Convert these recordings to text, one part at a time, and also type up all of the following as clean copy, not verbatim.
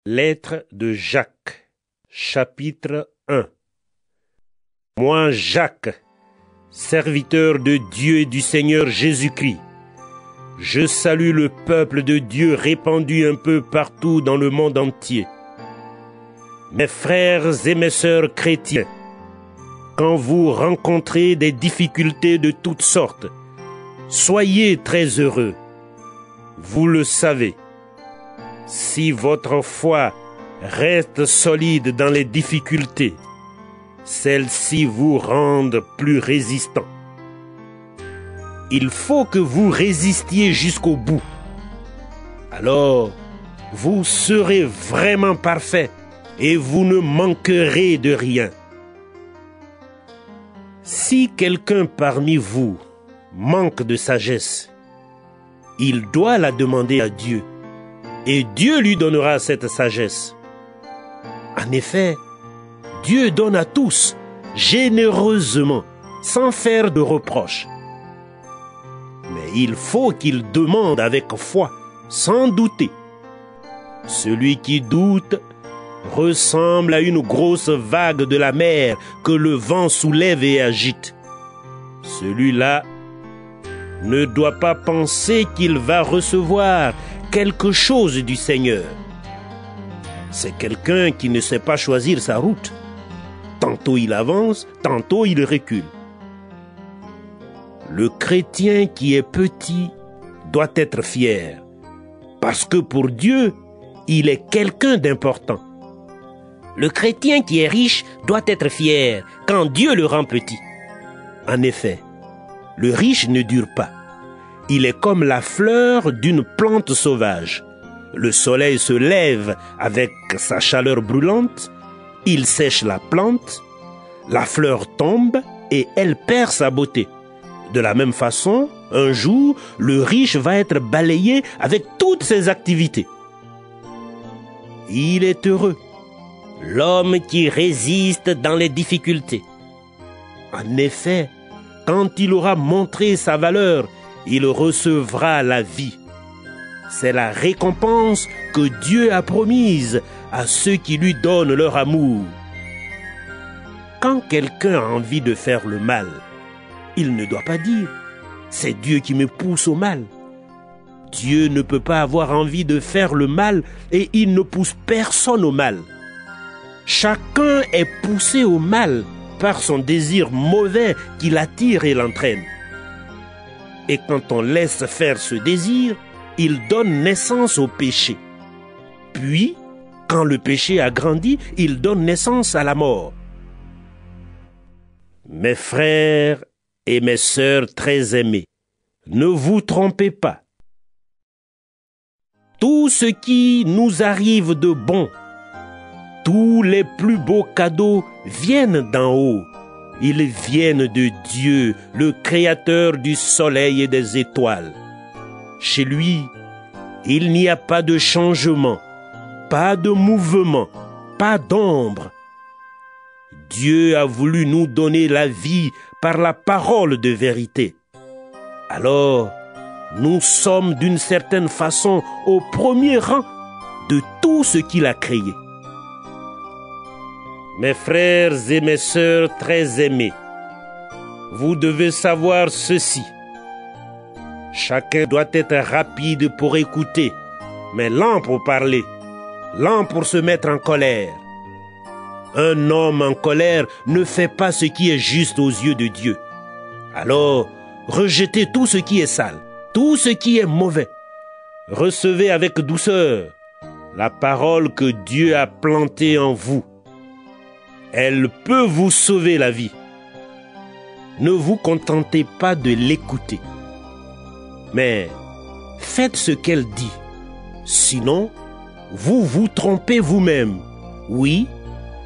Lettre de Jacques, chapitre 1. Moi, Jacques, serviteur de Dieu et du Seigneur Jésus-Christ, je salue le peuple de Dieu répandu un peu partout dans le monde entier. Mes frères et mes sœurs chrétiens, quand vous rencontrez des difficultés de toutes sortes, soyez très heureux. Vous le savez. Si votre foi reste solide dans les difficultés, celles-ci vous rendent plus résistants. Il faut que vous résistiez jusqu'au bout. Alors, vous serez vraiment parfait et vous ne manquerez de rien. Si quelqu'un parmi vous manque de sagesse, il doit la demander à Dieu. Et Dieu lui donnera cette sagesse. En effet, Dieu donne à tous, généreusement, sans faire de reproches. Mais il faut qu'il demande avec foi, sans douter. Celui qui doute ressemble à une grosse vague de la mer que le vent soulève et agite. Celui-là ne doit pas penser qu'il va recevoir quelque chose du Seigneur. C'est quelqu'un qui ne sait pas choisir sa route. Tantôt il avance, tantôt il recule. Le chrétien qui est petit doit être fier, parce que pour Dieu, il est quelqu'un d'important. Le chrétien qui est riche doit être fier quand Dieu le rend petit. En effet, le riche ne dure pas. Il est comme la fleur d'une plante sauvage. Le soleil se lève avec sa chaleur brûlante, il sèche la plante, la fleur tombe et elle perd sa beauté. De la même façon, un jour, le riche va être balayé avec toutes ses activités. Il est heureux, l'homme qui résiste dans les difficultés. En effet, quand il aura montré sa valeur, il recevra la vie. C'est la récompense que Dieu a promise à ceux qui lui donnent leur amour. Quand quelqu'un a envie de faire le mal, il ne doit pas dire « c'est Dieu qui me pousse au mal ». Dieu ne peut pas avoir envie de faire le mal et il ne pousse personne au mal. Chacun est poussé au mal par son désir mauvais qui l'attire et l'entraîne. Et quand on laisse faire ce désir, il donne naissance au péché. Puis, quand le péché a grandi, il donne naissance à la mort. Mes frères et mes sœurs très aimés, ne vous trompez pas. Tout ce qui nous arrive de bon, tous les plus beaux cadeaux viennent d'en haut. Ils viennent de Dieu, le Créateur du soleil et des étoiles. Chez lui, il n'y a pas de changement, pas de mouvement, pas d'ombre. Dieu a voulu nous donner la vie par la parole de vérité. Alors, nous sommes d'une certaine façon au premier rang de tout ce qu'il a créé. Mes frères et mes sœurs très aimés, vous devez savoir ceci. Chacun doit être rapide pour écouter, mais lent pour parler, lent pour se mettre en colère. Un homme en colère ne fait pas ce qui est juste aux yeux de Dieu. Alors, rejetez tout ce qui est sale, tout ce qui est mauvais. Recevez avec douceur la parole que Dieu a plantée en vous. Elle peut vous sauver la vie. Ne vous contentez pas de l'écouter, mais faites ce qu'elle dit. Sinon, vous vous trompez vous-même. Oui,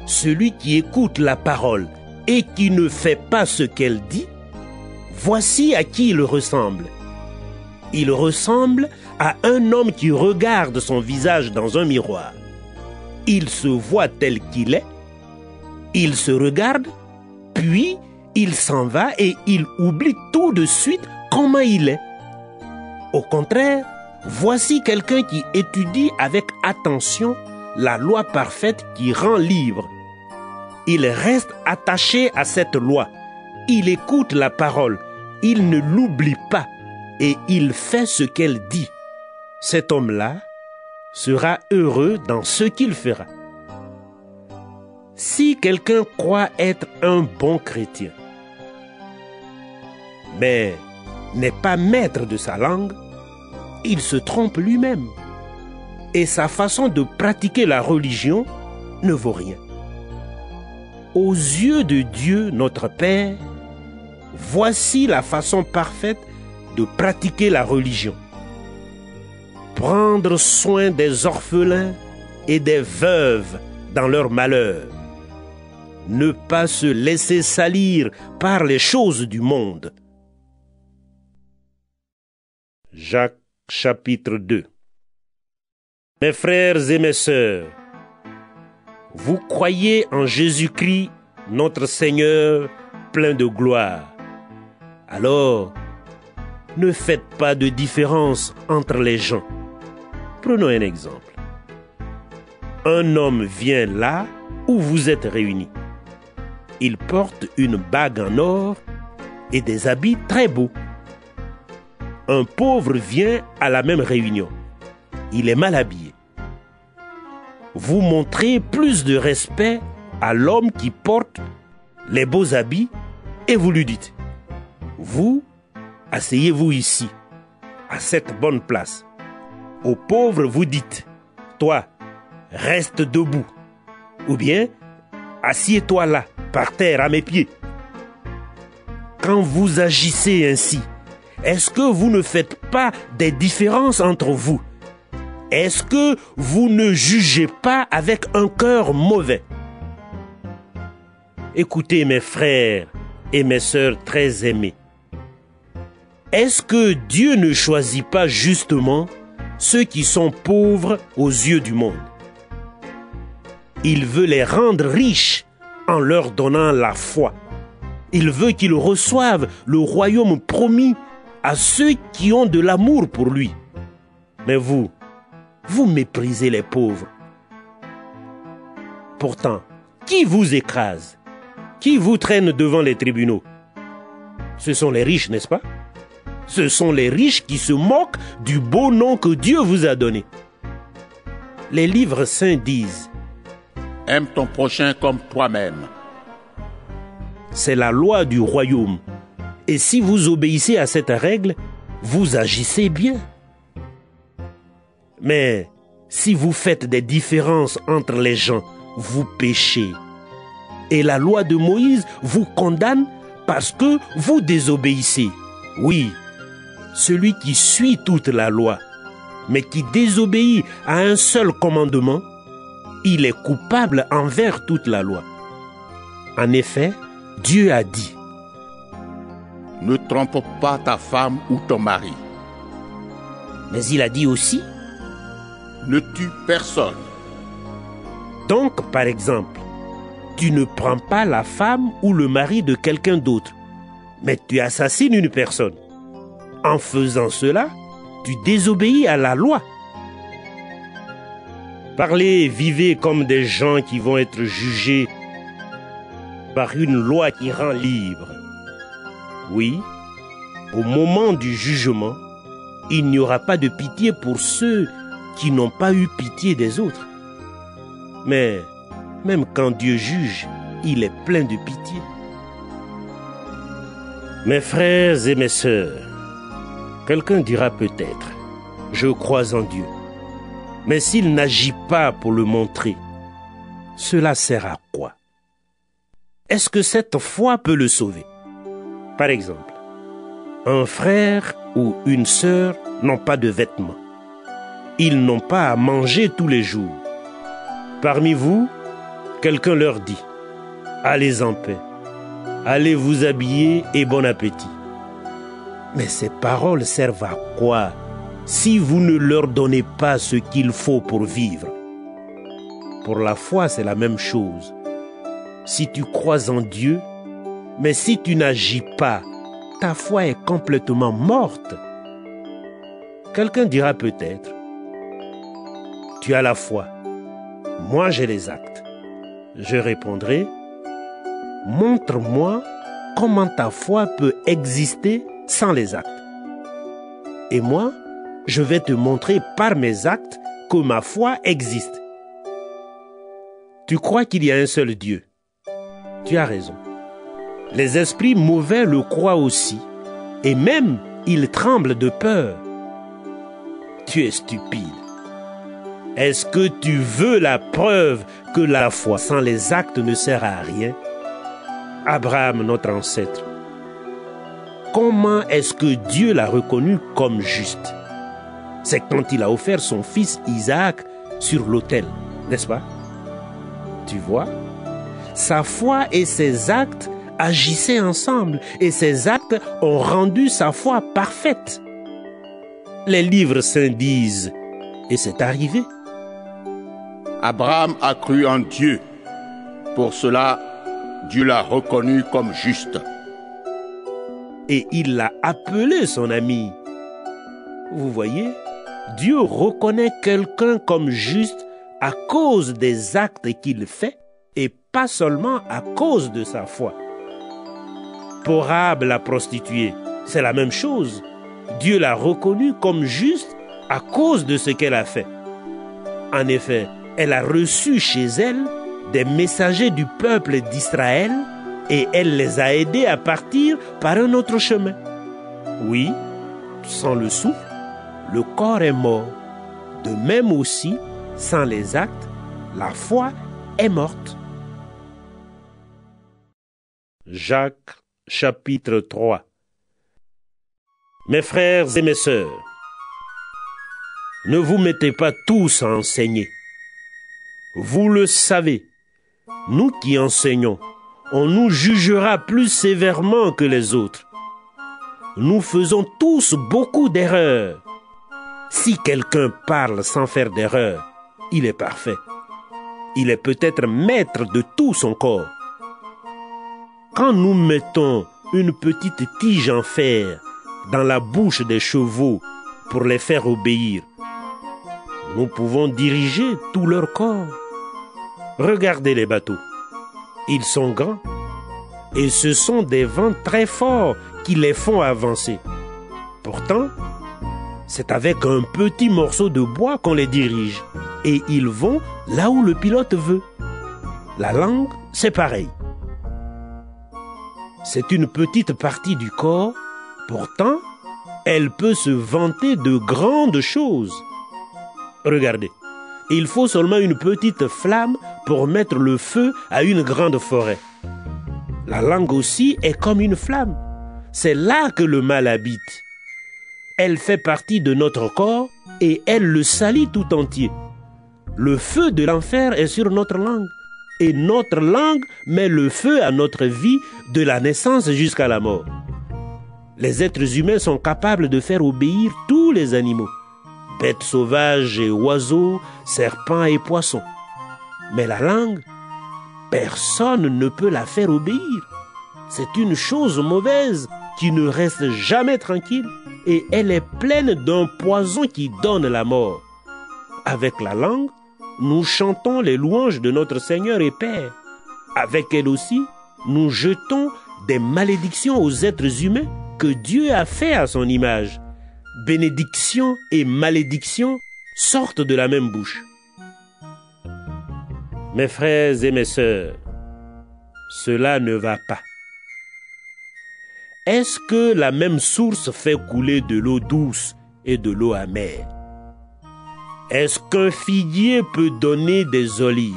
celui qui écoute la parole et qui ne fait pas ce qu'elle dit, voici à qui il ressemble. Il ressemble à un homme qui regarde son visage dans un miroir. Il se voit tel qu'il est, il se regarde, puis il s'en va et il oublie tout de suite comment il est. Au contraire, voici quelqu'un qui étudie avec attention la loi parfaite qui rend libre. Il reste attaché à cette loi. Il écoute la parole. Il ne l'oublie pas et il fait ce qu'elle dit. Cet homme-là sera heureux dans ce qu'il fera. Si quelqu'un croit être un bon chrétien, mais n'est pas maître de sa langue, il se trompe lui-même. Et sa façon de pratiquer la religion ne vaut rien. Aux yeux de Dieu, notre Père, voici la façon parfaite de pratiquer la religion. Prendre soin des orphelins et des veuves dans leur malheur. Ne pas se laisser salir par les choses du monde. Jacques chapitre 2. Mes frères et mes sœurs, vous croyez en Jésus-Christ, notre Seigneur, plein de gloire. Alors, ne faites pas de différence entre les gens. Prenons un exemple. Un homme vient là où vous êtes réunis. Il porte une bague en or et des habits très beaux. Un pauvre vient à la même réunion. Il est mal habillé. Vous montrez plus de respect à l'homme qui porte les beaux habits et vous lui dites: vous, asseyez-vous ici, à cette bonne place. Au pauvre, vous dites: toi, reste debout. Ou bien, assieds-toi là, par terre, à mes pieds. Quand vous agissez ainsi, est-ce que vous ne faites pas des différences entre vous? Est-ce que vous ne jugez pas avec un cœur mauvais? Écoutez mes frères et mes sœurs très aimés. Est-ce que Dieu ne choisit pas justement ceux qui sont pauvres aux yeux du monde? Il veut les rendre riches en leur donnant la foi. Il veut qu'ils reçoivent le royaume promis à ceux qui ont de l'amour pour lui. Mais vous méprisez les pauvres. Pourtant, qui vous écrase? Qui vous traîne devant les tribunaux? Ce sont les riches, n'est-ce pas? Ce sont les riches qui se moquent du beau nom que Dieu vous a donné. Les livres saints disent: aime ton prochain comme toi-même. C'est la loi du royaume. Et si vous obéissez à cette règle, vous agissez bien. Mais si vous faites des différences entre les gens, vous péchez. Et la loi de Moïse vous condamne parce que vous désobéissez. Oui, celui qui suit toute la loi, mais qui désobéit à un seul commandement, il est coupable envers toute la loi. En effet, Dieu a dit: ne trompe pas ta femme ou ton mari. Mais il a dit aussi: ne tue personne. Donc, par exemple, tu ne prends pas la femme ou le mari de quelqu'un d'autre, mais tu assassines une personne. En faisant cela, tu désobéis à la loi. Parlez, vivez comme des gens qui vont être jugés par une loi qui rend libre. Oui, au moment du jugement, il n'y aura pas de pitié pour ceux qui n'ont pas eu pitié des autres. Mais même quand Dieu juge, il est plein de pitié. Mes frères et mes sœurs, quelqu'un dira peut-être: je crois en Dieu. Mais s'il n'agit pas pour le montrer, cela sert à quoi? Est-ce que cette foi peut le sauver? Par exemple, un frère ou une sœur n'ont pas de vêtements. Ils n'ont pas à manger tous les jours. Parmi vous, quelqu'un leur dit: allez en paix, allez vous habiller et bon appétit. Mais ces paroles servent à quoi si vous ne leur donnez pas ce qu'il faut pour vivre? Pour la foi, c'est la même chose. Si tu crois en Dieu, mais si tu n'agis pas, ta foi est complètement morte. Quelqu'un dira peut-être: tu as la foi, moi j'ai les actes. Je répondrai, montre-moi comment ta foi peut exister sans les actes. Et moi, je vais te montrer par mes actes que ma foi existe. Tu crois qu'il y a un seul Dieu? Tu as raison. Les esprits mauvais le croient aussi, et même ils tremblent de peur. Tu es stupide. Est-ce que tu veux la preuve que la foi sans les actes ne sert à rien? Abraham, notre ancêtre, comment est-ce que Dieu l'a reconnu comme juste? C'est quand il a offert son fils Isaac sur l'autel, n'est-ce pas? Tu vois, sa foi et ses actes agissaient ensemble et ses actes ont rendu sa foi parfaite. Les livres saints disent, et c'est arrivé. Abraham a cru en Dieu. Pour cela, Dieu l'a reconnu comme juste. Et il l'a appelé son ami. Vous voyez, Dieu reconnaît quelqu'un comme juste à cause des actes qu'il fait et pas seulement à cause de sa foi. Pour Rahab la prostituée, c'est la même chose. Dieu l'a reconnue comme juste à cause de ce qu'elle a fait. En effet, elle a reçu chez elle des messagers du peuple d'Israël et elle les a aidés à partir par un autre chemin. Oui, sans le souffle, le corps est mort. De même aussi, sans les actes, la foi est morte. Jacques, chapitre 3. Mes frères et mes sœurs, ne vous mettez pas tous à enseigner. Vous le savez, nous qui enseignons, on nous jugera plus sévèrement que les autres. Nous faisons tous beaucoup d'erreurs. Si quelqu'un parle sans faire d'erreur, il est parfait. Il est peut-être maître de tout son corps. Quand nous mettons une petite tige en fer dans la bouche des chevaux pour les faire obéir, nous pouvons diriger tout leur corps. Regardez les bateaux. Ils sont grands et ce sont des vents très forts qui les font avancer. Pourtant, c'est avec un petit morceau de bois qu'on les dirige et ils vont là où le pilote veut. La langue, c'est pareil. C'est une petite partie du corps, pourtant, elle peut se vanter de grandes choses. Regardez, il faut seulement une petite flamme pour mettre le feu à une grande forêt. La langue aussi est comme une flamme. C'est là que le mal habite. Elle fait partie de notre corps et elle le salit tout entier. Le feu de l'enfer est sur notre langue. Et notre langue met le feu à notre vie de la naissance jusqu'à la mort. Les êtres humains sont capables de faire obéir tous les animaux, bêtes sauvages et oiseaux, serpents et poissons. Mais la langue, personne ne peut la faire obéir. C'est une chose mauvaise qui ne reste jamais tranquille et elle est pleine d'un poison qui donne la mort. Avec la langue, nous chantons les louanges de notre Seigneur et Père. Avec elle aussi, nous jetons des malédictions aux êtres humains que Dieu a fait à son image. Bénédiction et malédiction sortent de la même bouche. Mes frères et mes sœurs, cela ne va pas. Est-ce que la même source fait couler de l'eau douce et de l'eau amère? Est-ce qu'un figuier peut donner des olives?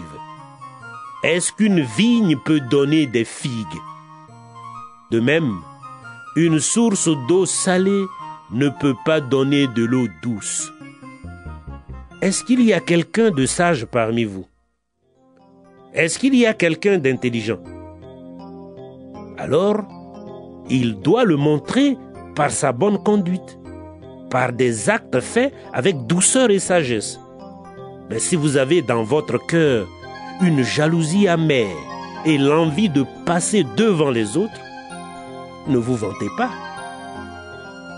Est-ce qu'une vigne peut donner des figues? De même, une source d'eau salée ne peut pas donner de l'eau douce. Est-ce qu'il y a quelqu'un de sage parmi vous? Est-ce qu'il y a quelqu'un d'intelligent? Alors, il doit le montrer par sa bonne conduite, par des actes faits avec douceur et sagesse. Mais si vous avez dans votre cœur une jalousie amère et l'envie de passer devant les autres, ne vous vantez pas.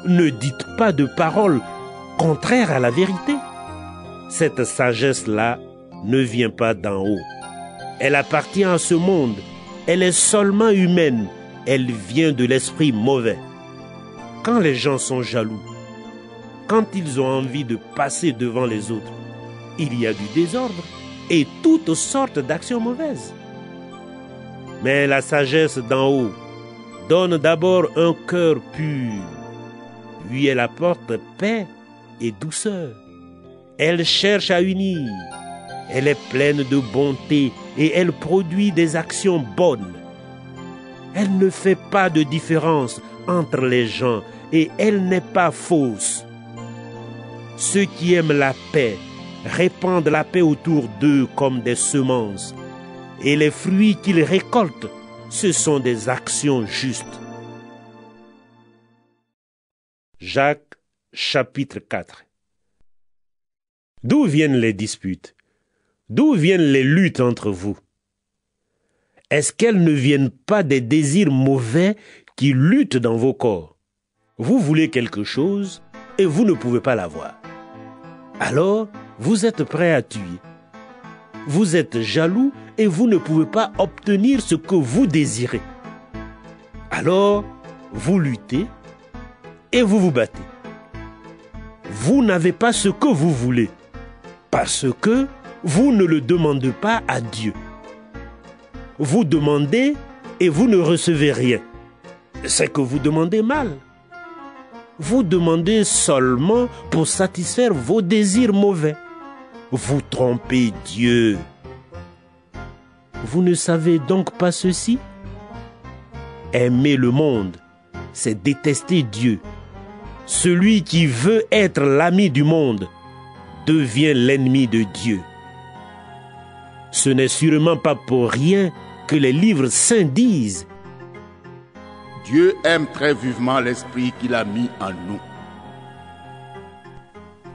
Ne dites pas de paroles contraires à la vérité. Cette sagesse-là ne vient pas d'en haut. Elle appartient à ce monde. Elle est seulement humaine. Elle vient de l'esprit mauvais. Quand les gens sont jaloux, quand ils ont envie de passer devant les autres, il y a du désordre et toutes sortes d'actions mauvaises. Mais la sagesse d'en haut donne d'abord un cœur pur, puis elle apporte paix et douceur. Elle cherche à unir, elle est pleine de bonté et elle produit des actions bonnes. Elle ne fait pas de différence entre les gens et elle n'est pas fausse. Ceux qui aiment la paix répandent la paix autour d'eux comme des semences, et les fruits qu'ils récoltent, ce sont des actions justes. Jacques, chapitre 4. D'où viennent les disputes? D'où viennent les luttes entre vous? Est-ce qu'elles ne viennent pas des désirs mauvais qui luttent dans vos corps? Vous voulez quelque chose et vous ne pouvez pas l'avoir. Alors, vous êtes prêt à tuer. Vous êtes jaloux et vous ne pouvez pas obtenir ce que vous désirez. Alors, vous luttez et vous vous battez. Vous n'avez pas ce que vous voulez parce que vous ne le demandez pas à Dieu. Vous demandez et vous ne recevez rien. C'est que vous demandez mal. Vous demandez seulement pour satisfaire vos désirs mauvais. Vous trompez Dieu. Vous ne savez donc pas ceci? Aimer le monde, c'est détester Dieu. Celui qui veut être l'ami du monde devient l'ennemi de Dieu. Ce n'est sûrement pas pour rien que les livres saints disent: Dieu aime très vivement l'esprit qu'il a mis en nous.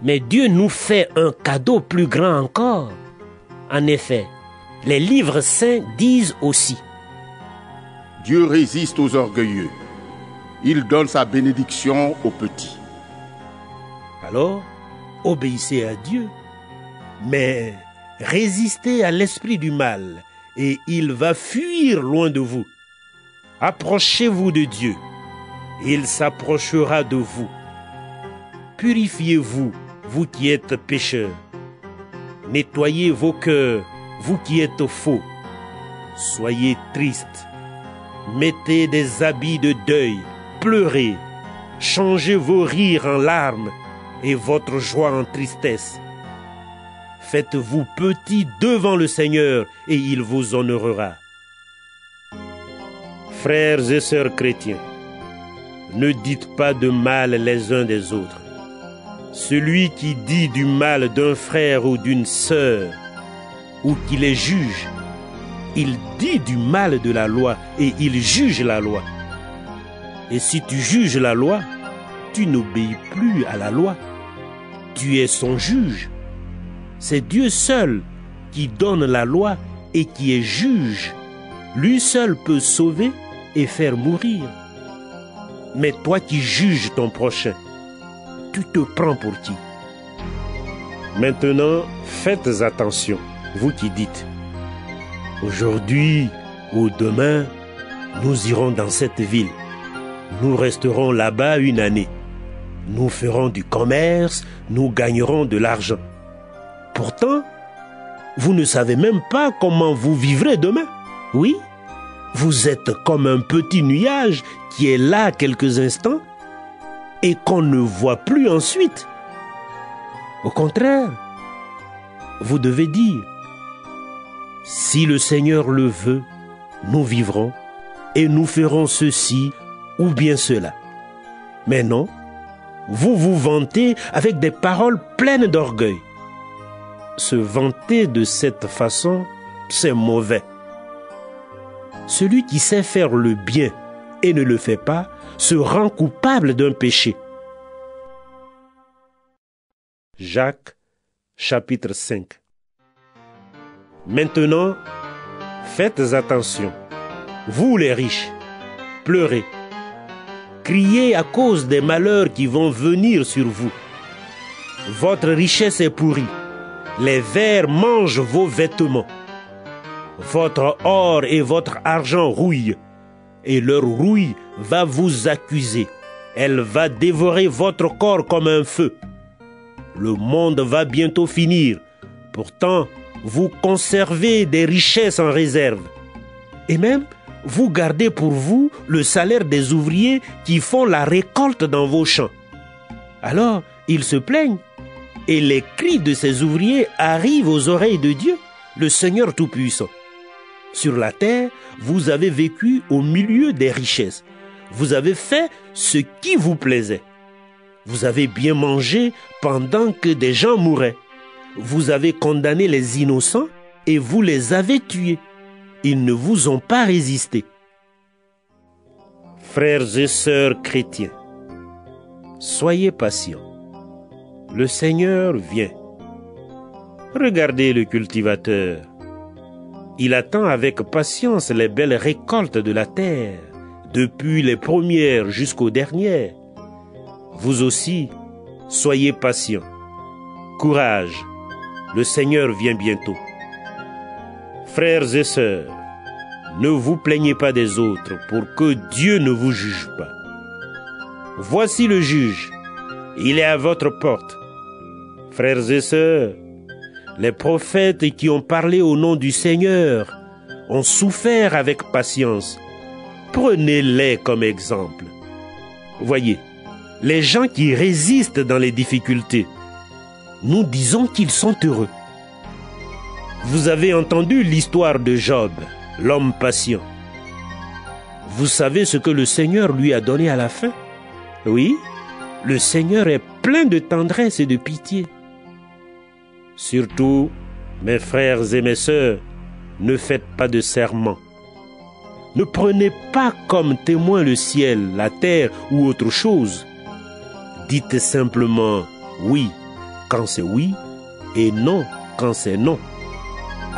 Mais Dieu nous fait un cadeau plus grand encore. En effet, les livres saints disent aussi: Dieu résiste aux orgueilleux. Il donne sa bénédiction aux petits. Alors, obéissez à Dieu, mais résistez à l'esprit du mal, et il va fuir loin de vous. Approchez-vous de Dieu, il s'approchera de vous. Purifiez-vous, vous qui êtes pécheurs. Nettoyez vos cœurs, vous qui êtes faux. Soyez tristes. Mettez des habits de deuil, pleurez. Changez vos rires en larmes et votre joie en tristesse. Faites-vous petit devant le Seigneur et il vous honorera. Frères et sœurs chrétiens, ne dites pas de mal les uns des autres. Celui qui dit du mal d'un frère ou d'une sœur, ou qui les juge, il dit du mal de la loi et il juge la loi. Et si tu juges la loi, tu n'obéis plus à la loi. Tu es son juge. C'est Dieu seul qui donne la loi et qui est juge. Lui seul peut sauver et faire mourir. Mais toi qui juges ton prochain, tu te prends pour qui? Maintenant, faites attention, vous qui dites: aujourd'hui ou demain, nous irons dans cette ville. Nous resterons là-bas une année. Nous ferons du commerce, nous gagnerons de l'argent. Pourtant, vous ne savez même pas comment vous vivrez demain. Oui, vous êtes comme un petit nuage qui est là quelques instants et qu'on ne voit plus ensuite. Au contraire, vous devez dire: si le Seigneur le veut, nous vivrons et nous ferons ceci ou bien cela. Mais non, vous vous vantez avec des paroles pleines d'orgueil. Se vanter de cette façon, c'est mauvais. Celui qui sait faire le bien et ne le fait pas se rend coupable d'un péché. Jacques, chapitre 5. Maintenant, faites attention, vous les riches, pleurez, criez à cause des malheurs qui vont venir sur vous. Votre richesse est pourrie les vers mangent vos vêtements. Votre or et votre argent rouillent, et leur rouille va vous accuser. Elle va dévorer votre corps comme un feu. Le monde va bientôt finir. Pourtant, vous conservez des richesses en réserve. Et même, vous gardez pour vous le salaire des ouvriers qui font la récolte dans vos champs. Alors, ils se plaignent. Et les cris de ces ouvriers arrivent aux oreilles de Dieu, le Seigneur Tout-Puissant. Sur la terre, vous avez vécu au milieu des richesses. Vous avez fait ce qui vous plaisait. Vous avez bien mangé pendant que des gens mouraient. Vous avez condamné les innocents et vous les avez tués. Ils ne vous ont pas résisté. Frères et sœurs chrétiens, soyez patients. Le Seigneur vient. Regardez le cultivateur. Il attend avec patience les belles récoltes de la terre, depuis les premières jusqu'aux dernières. Vous aussi, soyez patients. Courage, le Seigneur vient bientôt. Frères et sœurs, ne vous plaignez pas des autres pour que Dieu ne vous juge pas. Voici le juge, il est à votre porte. Frères et sœurs, les prophètes qui ont parlé au nom du Seigneur ont souffert avec patience. Prenez-les comme exemple. Voyez, les gens qui résistent dans les difficultés, nous disons qu'ils sont heureux. Vous avez entendu l'histoire de Job, l'homme patient. Vous savez ce que le Seigneur lui a donné à la fin? Oui, le Seigneur est plein de tendresse et de pitié. Surtout, mes frères et mes sœurs, ne faites pas de serment. Ne prenez pas comme témoin le ciel, la terre ou autre chose. Dites simplement oui quand c'est oui et non quand c'est non.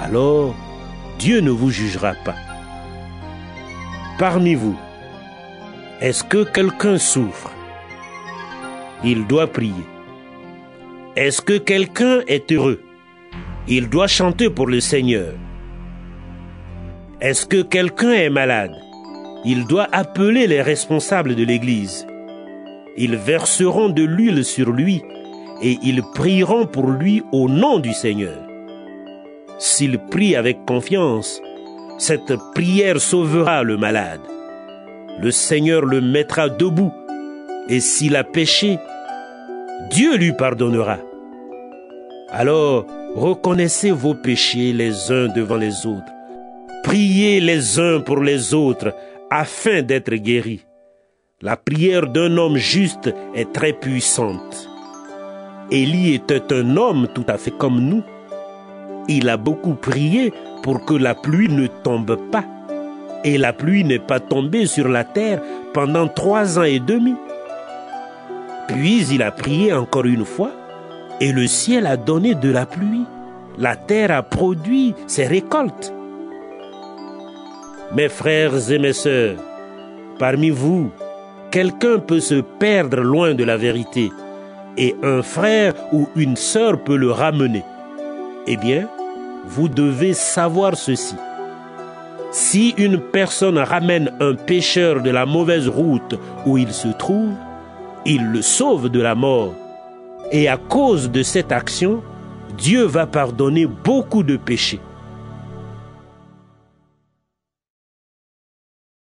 Alors, Dieu ne vous jugera pas. Parmi vous, est-ce que quelqu'un souffre? Il doit prier. Est-ce que quelqu'un est heureux? Il doit chanter pour le Seigneur. Est-ce que quelqu'un est malade? Il doit appeler les responsables de l'Église. Ils verseront de l'huile sur lui et ils prieront pour lui au nom du Seigneur. S'il prie avec confiance, cette prière sauvera le malade. Le Seigneur le mettra debout et s'il a péché, Dieu lui pardonnera. Alors, reconnaissez vos péchés les uns devant les autres. Priez les uns pour les autres afin d'être guéris. La prière d'un homme juste est très puissante. Élie était un homme tout à fait comme nous. Il a beaucoup prié pour que la pluie ne tombe pas. Et la pluie n'est pas tombée sur la terre pendant 3 ans et demi. Puis il a prié encore une fois, et le ciel a donné de la pluie. La terre a produit ses récoltes. Mes frères et mes sœurs, parmi vous, quelqu'un peut se perdre loin de la vérité, et un frère ou une sœur peut le ramener. Eh bien, vous devez savoir ceci. Si une personne ramène un pécheur de la mauvaise route où il se trouve, il le sauve de la mort. Et à cause de cette action, Dieu va pardonner beaucoup de péchés.